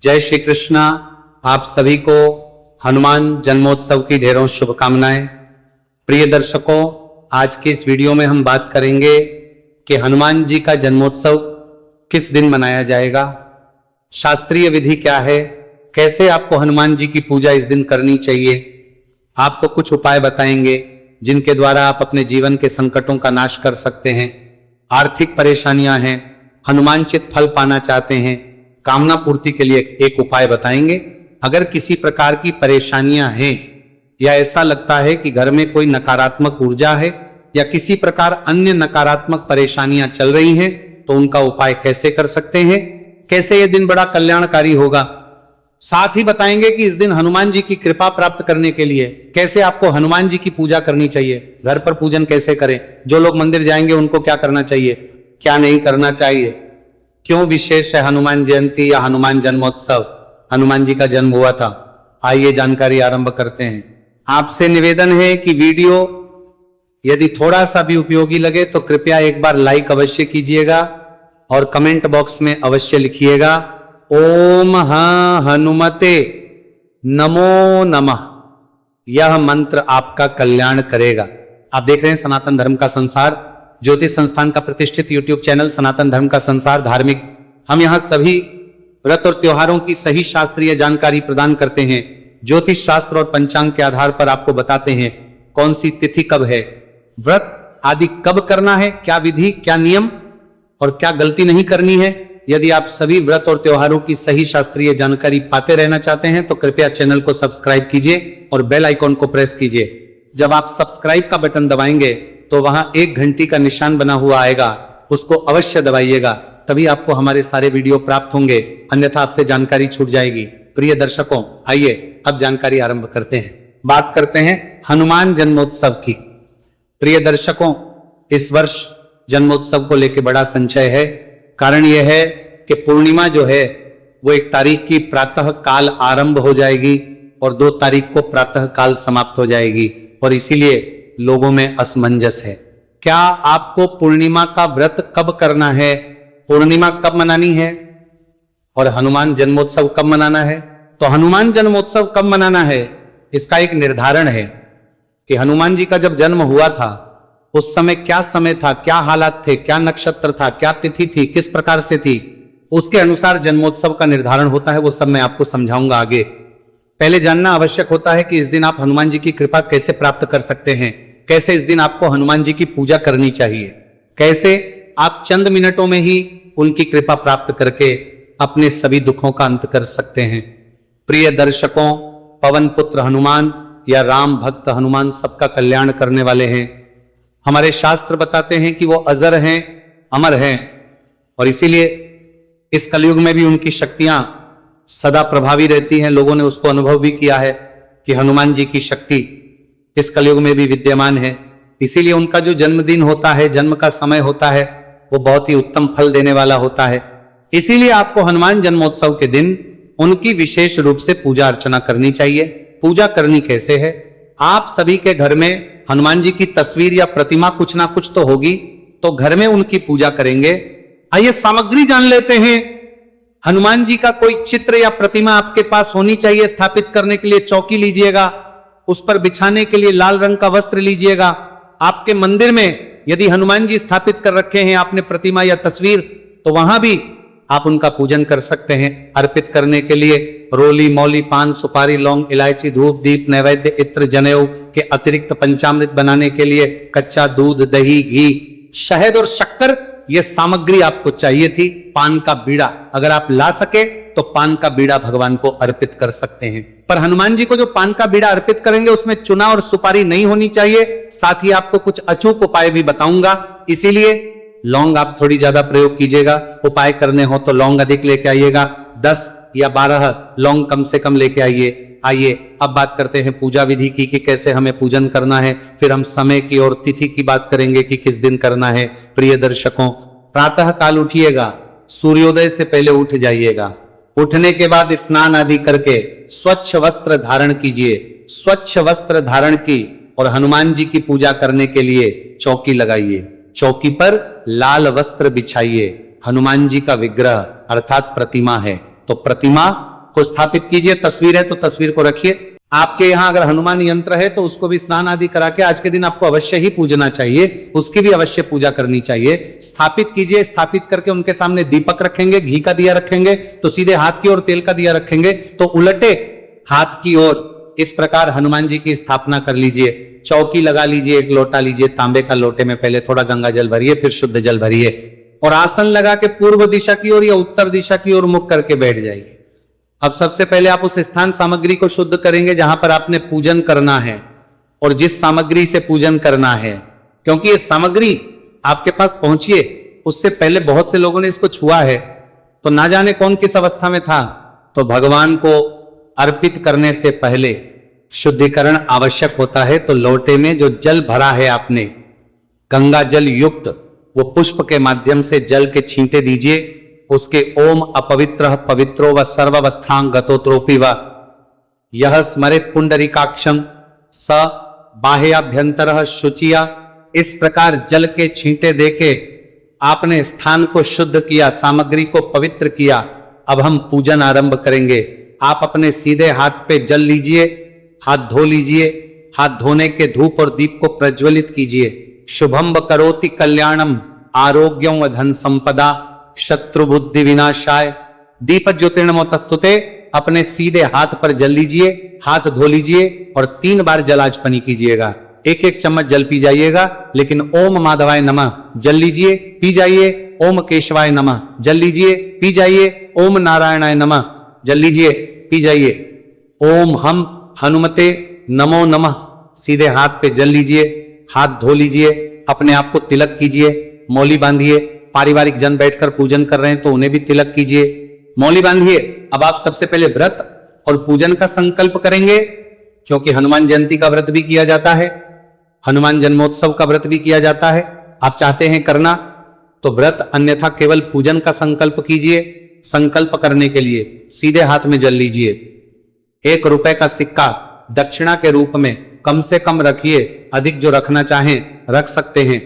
जय श्री कृष्णा। आप सभी को हनुमान जन्मोत्सव की ढेरों शुभकामनाएं। प्रिय दर्शकों, आज के इस वीडियो में हम बात करेंगे कि हनुमान जी का जन्मोत्सव किस दिन मनाया जाएगा, शास्त्रीय विधि क्या है, कैसे आपको हनुमान जी की पूजा इस दिन करनी चाहिए। आपको कुछ उपाय बताएंगे जिनके द्वारा आप अपने जीवन के संकटों का नाश कर सकते हैं। आर्थिक परेशानियां हैं, हनुमानचित फल पाना चाहते हैं, कामना पूर्ति के लिए एक उपाय बताएंगे। अगर किसी प्रकार की परेशानियां हैं या ऐसा लगता है कि घर में कोई नकारात्मक ऊर्जा है या किसी प्रकार अन्य नकारात्मक परेशानियां चल रही हैं, तो उनका उपाय कैसे कर सकते हैं, कैसे यह दिन बड़ा कल्याणकारी होगा। साथ ही बताएंगे कि इस दिन हनुमान जी की कृपा प्राप्त करने के लिए कैसे आपको हनुमान जी की पूजा करनी चाहिए, घर पर पूजन कैसे करें, जो लोग मंदिर जाएंगे उनको क्या करना चाहिए, क्या नहीं करना चाहिए, क्यों विशेष है हनुमान जयंती या हनुमान जन्मोत्सव, हनुमान जी का जन्म हुआ था। आइए जानकारी आरंभ करते हैं। आपसे निवेदन है कि वीडियो यदि थोड़ा सा भी उपयोगी लगे तो कृपया एक बार लाइक अवश्य कीजिएगा और कमेंट बॉक्स में अवश्य लिखिएगा ओम हनुमते नमो नमः। यह मंत्र आपका कल्याण करेगा। आप देख रहे हैं सनातन धर्म का संसार, ज्योतिष संस्थान का प्रतिष्ठित यूट्यूब चैनल सनातन धर्म का संसार धार्मिक। हम यहां सभी व्रत और त्योहारों की सही शास्त्रीय जानकारी प्रदान करते हैं। ज्योतिष शास्त्र और पंचांग के आधार पर आपको बताते हैं कौन सी तिथि कब है, व्रत आदि कब करना है, क्या विधि, क्या नियम और क्या गलती नहीं करनी है। यदि आप सभी व्रत और त्योहारों की सही शास्त्रीय जानकारी पाते रहना चाहते हैं तो कृपया चैनल को सब्सक्राइब कीजिए और बेल आइकॉन को प्रेस कीजिए। जब आप सब्सक्राइब का बटन दबाएंगे तो वहां एक घंटी का निशान बना हुआ आएगा, उसको अवश्य दबाइएगा, तभी आपको हमारे सारे वीडियो प्राप्त होंगे, अन्यथा आपसे जानकारी छूट जाएगी। प्रिय दर्शकों, आइए अब जानकारी आरंभ करते हैं। बात करते हैं हनुमान जन्मोत्सव की। प्रिय दर्शकों, इस वर्ष जन्मोत्सव को लेकर बड़ा संशय है। कारण यह है कि पूर्णिमा जो है वो 1 तारीख की प्रातः काल आरंभ हो जाएगी और 2 तारीख को प्रातः काल समाप्त हो जाएगी, और इसीलिए लोगों में असमंजस है। क्या आपको पूर्णिमा का व्रत कब करना है, पूर्णिमा कब मनानी है और हनुमान जन्मोत्सव कब मनाना है। तो हनुमान जन्मोत्सव कब मनाना है, इसका एक निर्धारण है कि हनुमान जी का जब जन्म हुआ था उस समय क्या समय था, क्या हालात थे, क्या नक्षत्र था, क्या तिथि थी, किस प्रकार से थी, उसके अनुसार जन्मोत्सव का निर्धारण होता है। वो सब मैं आपको समझाऊंगा आगे। पहले जानना आवश्यक होता है कि इस दिन आप हनुमान जी की कृपा कैसे प्राप्त कर सकते हैं, कैसे इस दिन आपको हनुमान जी की पूजा करनी चाहिए, कैसे आप चंद मिनटों में ही उनकी कृपा प्राप्त करके अपने सभी दुखों का अंत कर सकते हैं। प्रिय दर्शकों, पवन पुत्र हनुमान या राम भक्त हनुमान सबका कल्याण करने वाले हैं। हमारे शास्त्र बताते हैं कि वो अजर हैं, अमर हैं, और इसीलिए इस कलयुग में भी उनकी शक्तियां सदा प्रभावी रहती हैं। लोगों ने उसको अनुभव भी किया है कि हनुमान जी की शक्ति इस कलयुग में भी विद्यमान है। इसीलिए उनका जो जन्मदिन होता है, जन्म का समय होता है, वो बहुत ही उत्तम फल देने वाला होता है। इसीलिए आपको हनुमान जन्मोत्सव के दिन उनकी विशेष रूप से पूजा अर्चना करनी चाहिए। पूजा करनी कैसे है, आप सभी के घर में हनुमान जी की तस्वीर या प्रतिमा कुछ ना कुछ तो होगी, तो घर में उनकी पूजा करेंगे। आइए सामग्री जान लेते हैं। हनुमान जी का कोई चित्र या प्रतिमा आपके पास होनी चाहिए। स्थापित करने के लिए चौकी लीजिएगा, उस पर बिछाने के लिए लाल रंग का वस्त्र लीजिएगा। आपके मंदिर में यदि हनुमान जी स्थापित कर रखे हैं आपने प्रतिमा या तस्वीर, तो वहां भी आप उनका पूजन कर सकते हैं। अर्पित करने के लिए रोली, मौली, पान, सुपारी, लौंग, इलायची, धूप, दीप, नैवेद्य, इत्र, जनेऊ के अतिरिक्त पंचामृत बनाने के लिए कच्चा दूध, दही, घी, शहद और शक्कर, यह सामग्री आपको चाहिए थी। पान का बीड़ा अगर आप ला सके तो पान का बीड़ा भगवान को अर्पित कर सकते हैं। पर हनुमान जी को जो पान का बीड़ा अर्पित करेंगे उसमें चुना और सुपारी नहीं होनी चाहिए। साथ ही आपको कुछ अचूक उपाय भी बताऊंगा, इसीलिए लौंग आप थोड़ी ज्यादा प्रयोग कीजिएगा। उपाय करने हो तो लौंग अधिक लेके आइएगा, 10 या 12 लौंग कम से कम लेके आइए। आइए अब बात करते हैं पूजा विधि की कि कैसे हमें पूजन करना है। फिर हम समय की और तिथि की बात करेंगे कि किस दिन करना है। प्रिय दर्शकों, प्रातः काल उठिएगा, सूर्योदय से पहले उठ जाइएगा। उठने के बाद स्नान आदि करके स्वच्छ वस्त्र धारण कीजिए। स्वच्छ वस्त्र धारण की और हनुमान जी की पूजा करने के लिए चौकी लगाइए। चौकी पर लाल वस्त्र बिछाइए। हनुमान जी का विग्रह अर्थात प्रतिमा है, तो प्रतिमा को स्थापित कीजिए। तस्वीर है तो तस्वीर को रखिए। आपके यहाँ अगर हनुमान यंत्र है तो उसको भी स्नान आदि करा के आज के दिन आपको अवश्य ही पूजना चाहिए, उसकी भी अवश्य पूजा करनी चाहिए। स्थापित कीजिए। स्थापित करके उनके सामने दीपक रखेंगे, घी का दिया रखेंगे तो सीधे हाथ की ओर तेल का दिया रखेंगे तो उलटे हाथ की ओर इस प्रकार हनुमान जी की स्थापना कर लीजिए। चौकी लगा लीजिए, एक लोटा लीजिए, तांबे का लोटे में पहले थोड़ा गंगा जल भरिए, फिर शुद्ध जल भरिए और आसन लगा के पूर्व दिशा की ओर या उत्तर दिशा की ओर मुख करके बैठ जाइए। अब सबसे पहले आप उस स्थान सामग्री को शुद्ध करेंगे जहां पर आपने पूजन करना है और जिस सामग्री से पूजन करना है, क्योंकि ये सामग्री आपके पास पहुंची है, उससे पहले बहुत से लोगों ने इसको छुआ है तो ना जाने कौन किस अवस्था में था। तो भगवान को अर्पित करने से पहले शुद्धिकरण आवश्यक होता है। तो लोटे में जो जल भरा है आपने गंगा जल युक्त, वो पुष्प के माध्यम से जल के छींटे दीजिए। उसके ओम अपवित्र पवित्रो व सर्वावस्थां गतोत्रोपि व यह स्मरित पुंडरीकाक्षं स बाह्याभ्यंतर शुचिया, इस प्रकार जल के छींटे देके आपने स्थान को शुद्ध किया, सामग्री को पवित्र किया। अब हम पूजन आरंभ करेंगे। आप अपने सीधे हाथ पे जल लीजिए, हाथ धो लीजिए। हाथ धोने के धूप और दीप को प्रज्वलित कीजिए। शुभम करोति कल्याणम आरोग्यम व धन संपदा शत्रु बुद्धि विनाशाय दीप ज्योतिर्नमोतस्तुते। अपने सीधे हाथ पर जल लीजिए, हाथ धो लीजिए और 3 बार जलाचपनी कीजिएगा। 1-1 चम्मच जल पी जाइएगा, लेकिन ओम माधवाय नमः जल लीजिए, पी जाइए। ओम केशवाय नमः जल लीजिए, पी जाइए। ओम नारायणाय नमः जल लीजिए, पी जाइए। ओम हम हनुमते नमो नमः सीधे हाथ पे जल लीजिए, हाथ धो लीजिए। अपने आप को तिलक कीजिए, मौली बांधिए। पारिवारिक जन बैठकर पूजन कर रहे हैं तो उन्हें भी तिलक कीजिए, मौली बांधिए। अब आप सबसे पहले व्रत और पूजन का संकल्प करेंगे, क्योंकि हनुमान जयंती का व्रत भी किया जाता है, हनुमान जन्मोत्सव का व्रत भी किया जाता है। आप चाहते हैं करना तो व्रत, अन्यथा केवल पूजन का संकल्प कीजिए। संकल्प करने के लिए सीधे हाथ में जल लीजिए। 1 रुपए का सिक्का दक्षिणा के रूप में कम से कम रखिए, अधिक जो रखना चाहें रख सकते हैं।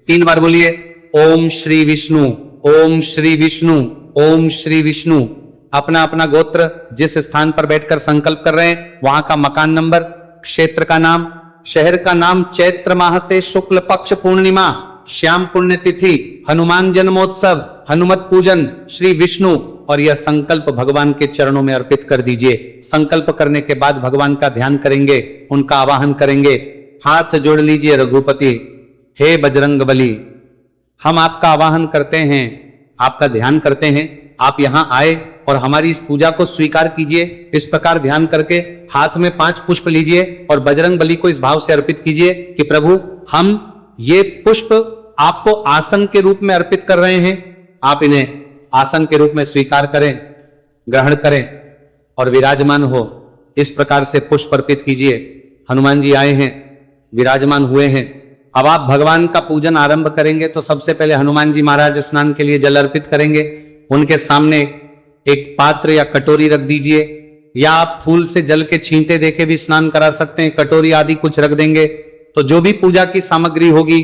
3 बार बोलिए ओम श्री विष्णु, ओम श्री विष्णु, ओम श्री विष्णु। अपना अपना गोत्र, जिस स्थान पर बैठकर संकल्प कर रहे हैं वहां का मकान नंबर, क्षेत्र का नाम, शहर का नाम, चैत्र माह से शुक्ल पक्ष पूर्णिमा, श्याम पुण्य तिथि, हनुमान जन्मोत्सव, हनुमत पूजन, श्री विष्णु, और यह संकल्प भगवान के चरणों में अर्पित कर दीजिए। संकल्प करने के बाद भगवान का ध्यान करेंगे, उनका आवाहन करेंगे। हाथ जोड़ लीजिए। रघुपति, हे बजरंग बली, हम आपका आवाहन करते हैं, आपका ध्यान करते हैं। आप यहां आए और हमारी इस पूजा को स्वीकार कीजिए। इस प्रकार ध्यान करके हाथ में 5 पुष्प लीजिए और बजरंग बली को इस भाव से अर्पित कीजिए कि प्रभु, हम ये पुष्प आपको आसन के रूप में अर्पित कर रहे हैं। आप इन्हें आसन के रूप में स्वीकार करें, ग्रहण करें और विराजमान हो। इस प्रकार से पुष्प अर्पित कीजिए। हनुमान जी आए हैं, विराजमान हुए हैं। अब आप भगवान का पूजन आरंभ करेंगे तो सबसे पहले हनुमान जी महाराज स्नान के लिए जल अर्पित करेंगे। उनके सामने एक पात्र या कटोरी रख दीजिए, या आप फूल से जल के छींटे देके भी स्नान करा सकते हैं। कटोरी आदि कुछ रख देंगे तो जो भी पूजा की सामग्री होगी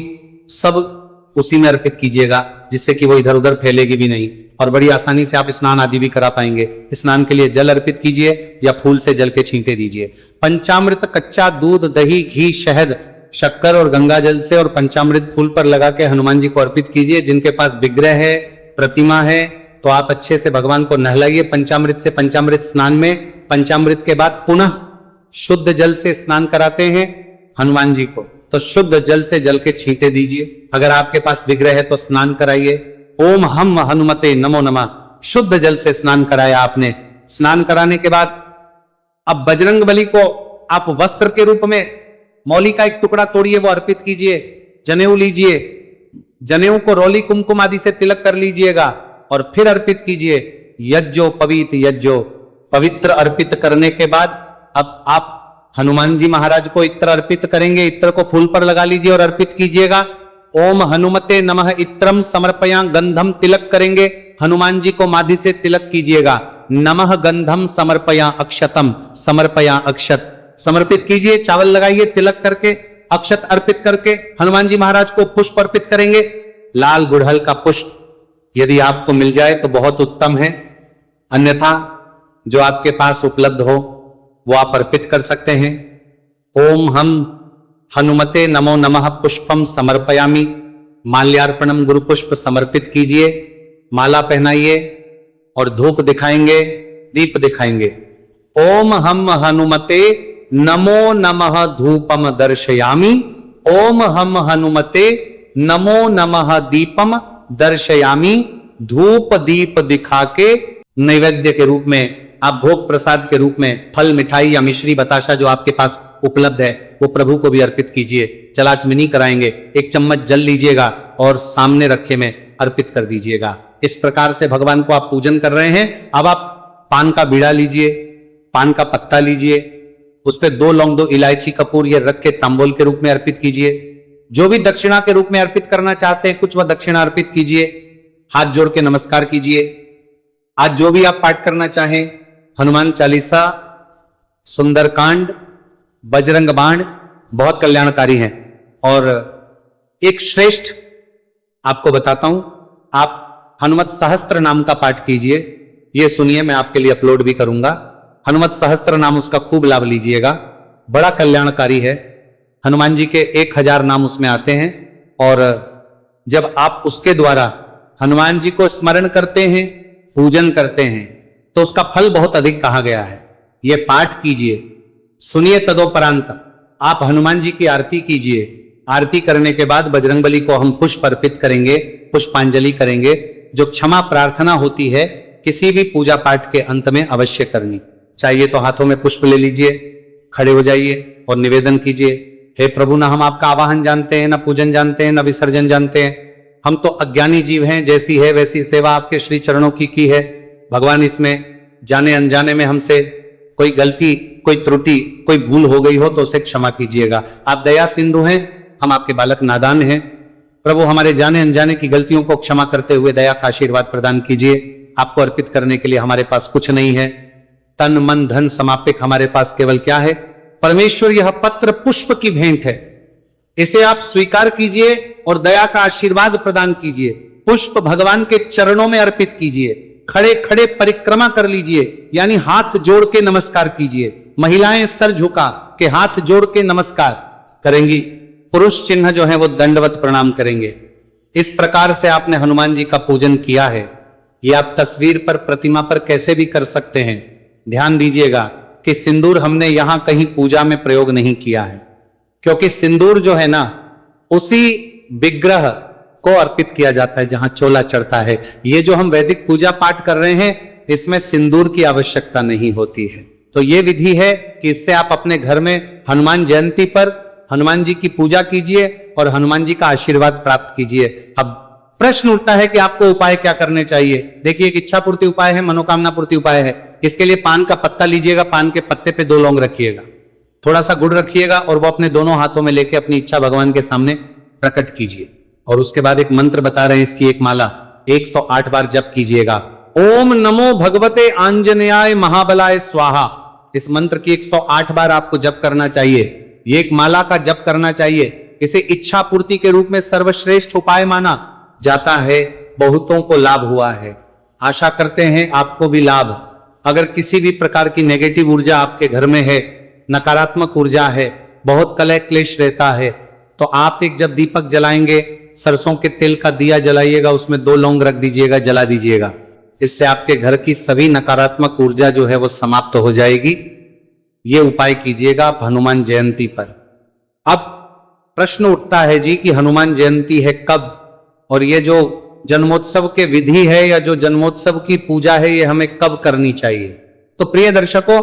सब उसी में अर्पित कीजिएगा, जिससे कि वो इधर उधर फैलेगी भी नहीं और बड़ी आसानी से आप स्नान आदि भी करा पाएंगे। स्नान के लिए जल अर्पित कीजिए या फूल से जल के छींटे दीजिए। पंचामृत, कच्चा दूध, दही, घी, शहद, शक्कर और गंगा जल से और पंचामृत फूल पर लगा के हनुमान जी को अर्पित कीजिए। जिनके पास विग्रह है, प्रतिमा है, तो आप अच्छे से भगवान को नहलाइए पंचामृत से। पंचामृत स्नान में पंचामृत के बाद पुनः शुद्ध जल से स्नान कराते हैं हनुमान जी को, तो शुद्ध जल से जल के छींटे दीजिए। अगर आपके पास विग्रह है तो स्नान कराइए। ओम हम हनुमते नमो नमः, शुद्ध जल से स्नान कराया आपने। स्नान कराने के बाद अब बजरंग बली को आप वस्त्र के रूप में मौली का एक टुकड़ा तोड़िए, वो अर्पित कीजिए। जनेऊ लीजिए, जनेऊ को रोली कुमकुम आदि से तिलक कर लीजिएगा और फिर अर्पित कीजिए। यज्जो पवित यज्जो, पवित्र अर्पित करने के बाद अब आप हनुमान जी महाराज को इत्र अर्पित करेंगे। इत्र को फूल पर लगा लीजिए और अर्पित कीजिएगा। ओम हनुमते नमः इत्रम समर्पया, गंधम तिलक करेंगे। हनुमान जी को माधि से तिलक कीजिएगा। नमः गंधम समर्पया अक्षतम, समर्पया अक्षत समर्पित कीजिए। चावल लगाइए तिलक करके, अक्षत अर्पित करके हनुमान जी महाराज को पुष्प अर्पित करेंगे। लाल गुड़हल का पुष्प यदि आपको मिल जाए तो बहुत उत्तम है, अन्यथा जो आपके पास उपलब्ध हो वो आप अर्पित कर सकते हैं। ओम हम हनुमते नमो नमः पुष्पम समर्पयामि, माल्यार्पणम गुरु पुष्प समर्पित कीजिए, माला पहनाइए और धूप दिखाएंगे, दीप दिखाएंगे। ओम हम हनुमते नमो नमः धूपम दर्शयामि, ओम हम हनुमते नमो नमः दीपम दर्शयामि। धूप दीप दिखा के नैवेद्य के रूप में आप भोग प्रसाद के रूप में फल मिठाई या मिश्री बताशा जो आपके पास उपलब्ध है वो प्रभु को भी अर्पित कीजिए। चलाचमनी कराएंगे, एक चम्मच जल लीजिएगा और सामने रखे में अर्पित कर दीजिएगा। इस प्रकार से भगवान को आप पूजन कर रहे हैं। अब आप पान का बीड़ा लीजिए, पान का पत्ता लीजिए, उस पर 2 लौंग 2 इलायची कपूर ये रख के तांबूल के रूप में अर्पित कीजिए। जो भी दक्षिणा के रूप में अर्पित करना चाहते हैं कुछ वह दक्षिणा अर्पित कीजिए। हाथ जोड़ के नमस्कार कीजिए। आज जो भी आप पाठ करना चाहें, हनुमान चालीसा, सुंदरकांड, बजरंग बाण बहुत कल्याणकारी हैं। और एक श्रेष्ठ आपको बताता हूं, आप हनुमत सहस्त्र नाम का पाठ कीजिए। ये सुनिए, मैं आपके लिए अपलोड भी करूंगा। हनुमत सहस्त्र नाम उसका खूब लाभ लीजिएगा, बड़ा कल्याणकारी है। हनुमान जी के 1000 नाम उसमें आते हैं और जब आप उसके द्वारा हनुमान जी को स्मरण करते हैं, पूजन करते हैं तो उसका फल बहुत अधिक कहा गया है। ये पाठ कीजिए, सुनिए। तदोपरांत आप हनुमान जी की आरती कीजिए। आरती करने के बाद बजरंगबली को हम पुष्प अर्पित करेंगे, पुष्पांजलि करेंगे। जो क्षमा प्रार्थना होती है किसी भी पूजा पाठ के अंत में अवश्य करनी चाहिए। तो हाथों में पुष्प ले लीजिए, खड़े हो जाइए और निवेदन कीजिए, हे प्रभु, ना हम आपका आवाहन जानते हैं, ना पूजन जानते हैं, ना विसर्जन जानते हैं। हम तो अज्ञानी जीव हैं, जैसी है वैसी सेवा आपके श्री चरणों की है। भगवान इसमें जाने अनजाने में हमसे कोई गलती, कोई त्रुटि, कोई भूल हो गई हो तो उसे क्षमा कीजिएगा। आप दया सिंधु हैं, हम आपके बालक नादान हैं। प्रभु हमारे जाने अनजाने की गलतियों को क्षमा करते हुए दया का आशीर्वाद प्रदान कीजिए। आपको अर्पित करने के लिए हमारे पास कुछ नहीं है, तन मन धन समापिक हमारे पास केवल क्या है? परमेश्वर, यह पत्र पुष्प की भेंट है, इसे आप स्वीकार कीजिए और दया का आशीर्वाद प्रदान कीजिए। पुष्प भगवान के चरणों में अर्पित कीजिए, खड़े खड़े परिक्रमा कर लीजिए, यानी हाथ जोड़ के नमस्कार कीजिए। महिलाएं सर झुका के हाथ जोड़ के नमस्कार करेंगी, पुरुष चिन्ह जो है वो दंडवत प्रणाम करेंगे। इस प्रकार से आपने हनुमान जी का पूजन किया है। ये आप तस्वीर पर, प्रतिमा पर कैसे भी कर सकते हैं। ध्यान दीजिएगा कि सिंदूर हमने यहां कहीं पूजा में प्रयोग नहीं किया है, क्योंकि सिंदूर जो है ना उसी विग्रह को अर्पित किया जाता है जहां चोला चढ़ता है। ये जो हम वैदिक पूजा पाठ कर रहे हैं इसमें सिंदूर की आवश्यकता नहीं होती है। तो ये विधि है कि इससे आप अपने घर में हनुमान जयंती पर हनुमान जी की पूजा कीजिए और हनुमान जी का आशीर्वाद प्राप्त कीजिए। अब प्रश्न उठता है कि आपको उपाय क्या करने चाहिए। देखिए, एक इच्छा पूर्ति उपाय है, मनोकामना पूर्ति उपाय है। इसके लिए पान का पत्ता लीजिएगा, पान के पत्ते पे 2 लौंग रखिएगा, थोड़ा सा गुड़ रखिएगा और वो अपने दोनों हाथों में लेके अपनी इच्छा भगवान के सामने प्रकट कीजिए। और उसके बाद एक मंत्र बता रहे हैं, इसकी एक माला 108 बार जप कीजिएगा। ओम नमो भगवते आंजनेयाय महाबलाय स्वाहा। इस मंत्र की 108 बार आपको जप करना चाहिए। ये एक माला का जप करना चाहिए। इसे इच्छा पूर्ति के रूप में सर्वश्रेष्ठ उपाय माना जाता है। बहुतों को लाभ हुआ है, आशा करते हैं आपको भी लाभ। अगर किसी भी प्रकार की नेगेटिव ऊर्जा आपके घर में है, नकारात्मक ऊर्जा है, बहुत कलह क्लेश रहता है, तो आप एक जब दीपक जलाएंगे, सरसों के तेल का दिया जलाइएगा, उसमें 2 लौंग रख दीजिएगा, जला दीजिएगा। इससे आपके घर की सभी नकारात्मक ऊर्जा जो है वो समाप्त हो जाएगी। ये उपाय कीजिएगा आप हनुमान जयंती पर। अब प्रश्न उठता है जी कि हनुमान जयंती है कब, और ये जो जन्मोत्सव के विधि है या जो जन्मोत्सव की पूजा है ये हमें कब करनी चाहिए। तो प्रिय दर्शकों,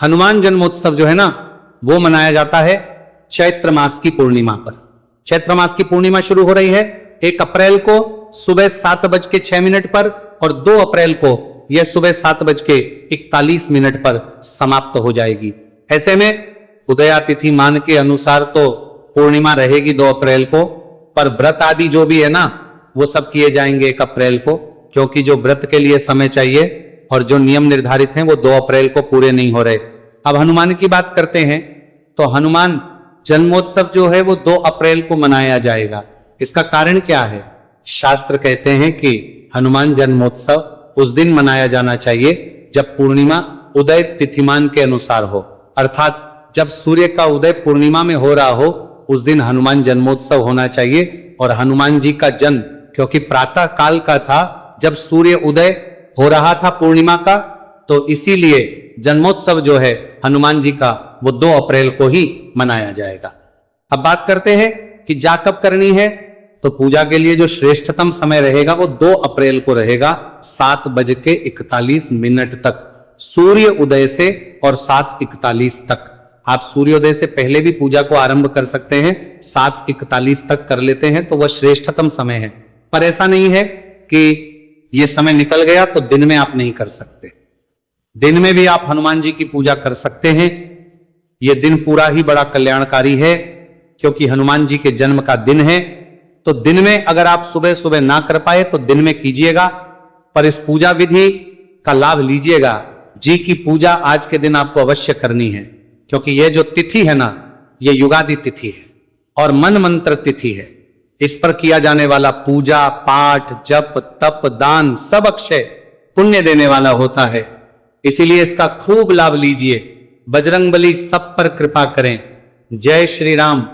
हनुमान जन्मोत्सव जो है ना वो मनाया जाता है चैत्र मास की पूर्णिमा पर। चैत्र मास की पूर्णिमा शुरू हो रही है 1 अप्रैल को सुबह 7:06 पर और 2 अप्रैल को यह सुबह 7:41 पर समाप्त हो जाएगी। ऐसे में उदया तिथि मान के अनुसार तो पूर्णिमा रहेगी 2 अप्रैल को, पर व्रत आदि जो भी है ना वो सब किए जाएंगे 1 अप्रैल को, क्योंकि जो व्रत के लिए समय चाहिए और जो नियम निर्धारित हैं वो 2 अप्रैल को पूरे नहीं हो रहे। अब हनुमान की बात करते हैं तो हनुमान जन्मोत्सव जो है वो 2 अप्रैल को मनाया जाएगा। इसका कारण क्या है? शास्त्र कहते हैं कि हनुमान जन्मोत्सव उस दिन मनाया जाना चाहिए जब पूर्णिमा उदय तिथिमान के अनुसार हो, अर्थात जब सूर्य का उदय पूर्णिमा में हो रहा हो उस दिन हनुमान जन्मोत्सव होना चाहिए। और हनुमान जी का जन्म क्योंकि प्रातः काल का था, जब सूर्य उदय हो रहा था पूर्णिमा का, तो इसीलिए जन्मोत्सव जो है हनुमान जी का वो 2 अप्रैल को ही मनाया जाएगा। अब बात करते हैं कि जा कब करनी है। तो पूजा के लिए जो श्रेष्ठतम समय रहेगा वो 2 अप्रैल को रहेगा 7:41 तक, सूर्य उदय से और 7:41 तक। आप सूर्योदय से पहले भी पूजा को आरंभ कर सकते हैं, 7:41 तक कर लेते हैं तो वह श्रेष्ठतम समय है। पर ऐसा नहीं है कि यह समय निकल गया तो दिन में आप नहीं कर सकते, दिन में भी आप हनुमान जी की पूजा कर सकते हैं। यह दिन पूरा ही बड़ा कल्याणकारी है क्योंकि हनुमान जी के जन्म का दिन है। तो दिन में अगर आप सुबह सुबह ना कर पाए तो दिन में कीजिएगा, पर इस पूजा विधि का लाभ लीजिएगा। जी की पूजा आज के दिन आपको अवश्य करनी है क्योंकि यह जो तिथि है ना, यह युगादि तिथि है और मन मंत्र तिथि है। इस पर किया जाने वाला पूजा पाठ जप तप दान सब अक्षय पुण्य देने वाला होता है, इसीलिए इसका खूब लाभ लीजिए। बजरंगबली सब पर कृपा करें। जय श्री राम।